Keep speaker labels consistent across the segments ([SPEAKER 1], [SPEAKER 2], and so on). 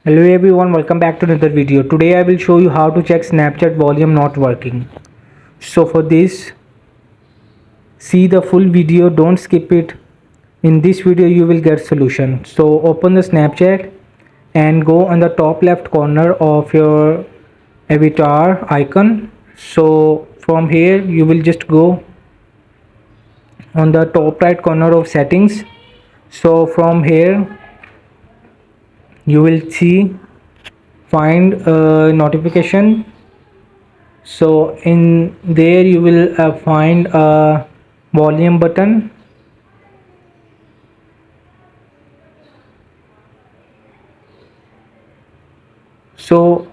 [SPEAKER 1] Hello everyone, welcome back to another video. Today I will show you how to check Snapchat volume not working. So for this, see the full video, don't skip it. In this video you will get solution. So open the Snapchat and go on the top left corner of your avatar icon. So from here you will just go on the top right corner of settings. So from here you will see find a notification. So in there you will find a volume button. So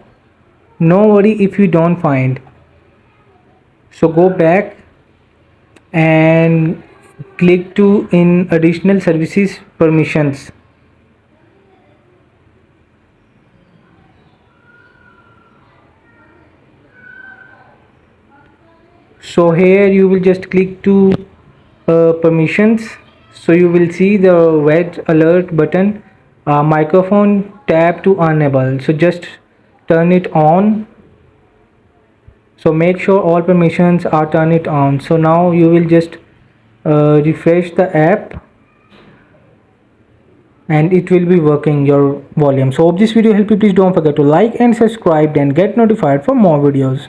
[SPEAKER 1] no worry if you don't find. So go back and click to in additional services permissions. So here you will just click to permissions. So you will see the red alert button, microphone tab to enable. So just turn it on. So make sure all permissions are turned it on. So now you will just refresh the app and it will be working your volume. So hope this video helped you. Please don't forget to like and subscribe and get notified for more videos.